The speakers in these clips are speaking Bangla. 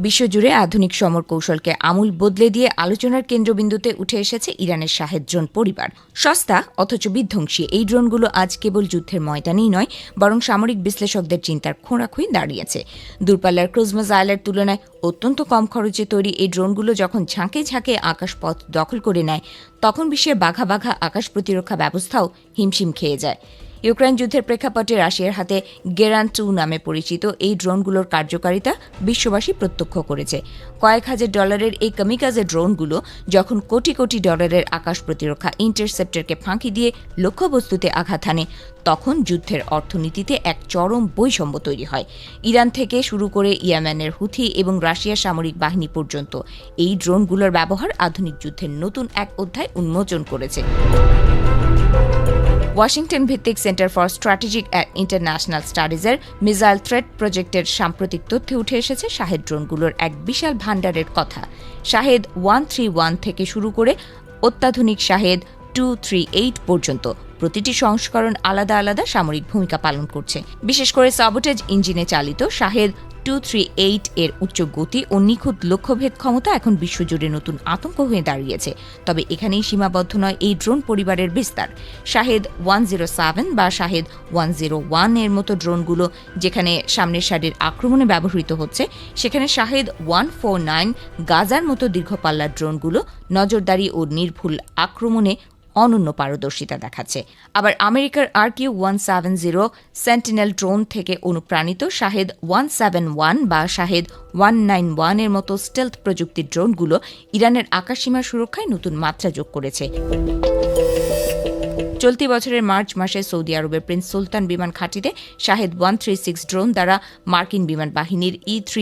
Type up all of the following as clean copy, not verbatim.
বিশ্বজুড়ে আধুনিক সমর কৌশলকে আমূল বদলে দিয়ে আলোচনার কেন্দ্রবিন্দুতে উঠে এসেছে ইরানের শাহেদ ড্রোন পরিবার। সস্তা অথচ বিধ্বংসী এই ড্রোনগুলো আজ কেবল যুদ্ধের ময়দানেই নয়, বরং সামরিক বিশ্লেষকদের চিন্তার খোঁড়াখুঁই দাঁড়িয়েছে। দূরপাল্লার ক্রুজ মিসাইলের তুলনায় অত্যন্ত কম খরচে তৈরি এই ড্রোনগুলো যখন ঝাঁকে ঝাঁকে আকাশপথ দখল করে নেয়, তখন বিশ্বের বাঘা বাঘা আকাশ প্রতিরক্ষা ব্যবস্থাও হিমশিম খেয়ে যায়। ইউক্রেন যুদ্ধের প্রেক্ষাপটে রাশিয়ার হাতে গেরান 2 নামে পরিচিত এই ড্রোনগুলোর কার্যকারিতা বিশ্ববাসী প্রত্যক্ষ করেছে। কয়েক হাজার ডলারের এই কামিকাজে ড্রোনগুলো যখন কোটি কোটি ডলারের আকাশ প্রতিরক্ষা ইন্টারসেপ্টরকে ফাঁকি দিয়ে লক্ষ্যবস্তুতে আঘাত হানে, তখন যুদ্ধের অর্থনীতিতে এক চরম বৈষম্য তৈরি হয়। ইরান থেকে শুরু করে ইয়েমেনের হুথি এবং রাশিয়ার সামরিক বাহিনী পর্যন্ত এই ড্রোনগুলোর ব্যবহার আধুনিক যুদ্ধের নতুন এক অধ্যায় উন্মোচন করেছে। ওয়াশিংটন ভিত্তিক centre for strategic and international স্টাডিজের মিসাইল থ্রেট প্রজেক্টের সাম্প্রতিক তথ্যে উঠে এসেছে শাহেদ ড্রোনগুলোর এক বিশাল ভাণ্ডারের কথা। শাহেদ 131 থেকে শুরু করে অত্যাধুনিক শাহেদ 238 পর্যন্ত প্রতিটি সংস্করণ আলাদা আলাদা সামরিক ভূমিকা পালন করছে। বিশেষ করে সাবোটেজ ইঞ্জিনে চালিত শাহেদ 238 এর উচ্চ গতি ও নিখুঁত লক্ষ্যভেদ ক্ষমতা এখন বিশ্বজুড়ে নতুন আতঙ্ক হয়ে দাঁড়িয়েছে। তবে এখানেই সীমাবদ্ধ নয় এই ড্রোন পরিবারের বিস্তার। শাহেদ 107 বা শাহেদ 101 এর মতো ড্রোনগুলো যেখানে সামনের সারির আক্রমণে ব্যবহৃত হচ্ছে, সেখানে শাহেদ 149 গাজার মতো দীর্ঘপাল্লার ড্রোনগুলো নজরদারি ও নির্ভুল আক্রমণে অনন্য পারদর্শিতা দেখাচ্ছে। আবার আমেরিকার RQ-170 সেন্টিনেল ড্রোন থেকে অনুপ্রাণিত শাহেদ 171 বা শাহেদ 191 এর মতো স্টেলথ প্রযুক্তির ড্রোনগুলো ইরানের আকাশসীমা সুরক্ষায় নতুন মাত্রা যোগ করেছে। চলতি বছরের মার্চ মাসে সৌদি আরবের প্রিন্স সুলতান বিমান ঘাঁটিতে শাহেদ 136 ড্রোন দ্বারা মার্কিন বিমান বাহিনীর E-3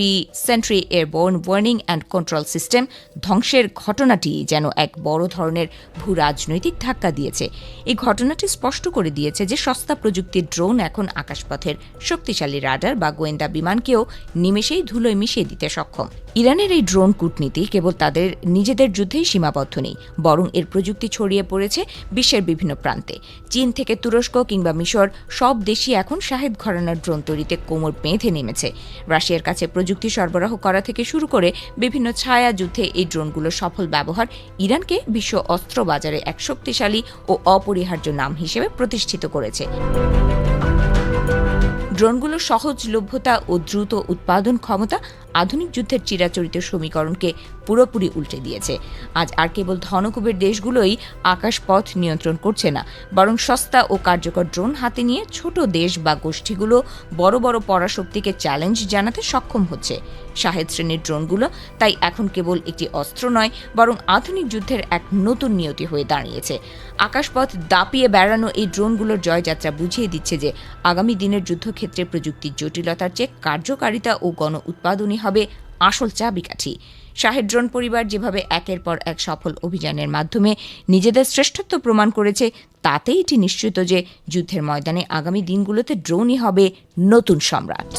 sentry airborne warning and control system ধ্বংসের ঘটনাটি যেন এক বড় ধরনের ভূ রাজনৈতিক ধাক্কা দিয়েছে। এই ঘটনাটি স্পষ্ট করে দিয়েছে যে সস্তা প্রযুক্তির ড্রোন এখন আকাশপথের শক্তিশালী রাডার বা গোয়েন্দা বিমানকেও নিমেষেই ধুলোয় মিশিয়ে দিতে সক্ষম। ইরানের এই ড্রোন কূটনীতি কেবল তাদের নিজেদের যুদ্ধেই সীমাবদ্ধ নেই, বরং এর প্রযুক্তি ছড়িয়ে পড়েছে বিশ্বের বিভিন্ন প্রান্তে। চীন থেকে তুরস্ক কিংবা মিশর সব দেশই এখন শাহেদ ঘরানার ড্রোন তৈরিতে কোমর বেঁধে নেমেছে। রাশিয়ার কাছে প্রযুক্তি সরবরাহ করা থেকে শুরু করে বিভিন্ন ছায়া যুদ্ধে এই ড্রোনগুলোর সফল ব্যবহার ইরানকে বিশ্ব অস্ত্র বাজারে এক শক্তিশালী ও অপরিহার্য নাম হিসেবে প্রতিষ্ঠিত করেছে। ড্রোনগুলোর সহজলভ্যতা ও দ্রুত উৎপাদন ক্ষমতা আধুনিক যুদ্ধের চিরাচরিত সমীকরণকে পুরোপুরি উল্টে দিয়েছে। আজ আর কেবল ধনকুবের দেশগুলোই আকাশপথ নিয়ন্ত্রণ করছে না, বরং সস্তা ও কার্যকর ড্রোন হাতে নিয়ে ছোট দেশ বা গোষ্ঠীগুলো বড় বড় পরাশক্তিকে চ্যালেঞ্জ জানাতে সক্ষম হচ্ছে। শাহেদ শ্রেণীর ড্রোনগুলো তাই এখন কেবল একটি অস্ত্র নয়, বরং আধুনিক যুদ্ধের এক নতুন নিয়তি হয়ে দাঁড়িয়েছে। আকাশপথ দাপিয়ে বেড়ানো এই ড্রোনগুলোর জয়যাত্রা বুঝিয়ে দিচ্ছে যে আগামী দিনের যুদ্ধক্ষেত্রে প্রযুক্তির জটিলতার চেয়ে কার্যকারিতা ও গণ উৎপাদনই হবে আসল চাবিকাঠি। শাহেদ ড্রোন পরিবার যেভাবে একের পর এক সফল অভিযানের মাধ্যমে নিজেদের শ্রেষ্ঠত্ব প্রমাণ করেছে, তাতে এটি নিশ্চিত যে যুদ্ধের ময়দানে আগামী দিনগুলোতে ড্রোনই হবে নতুন সম্রাট।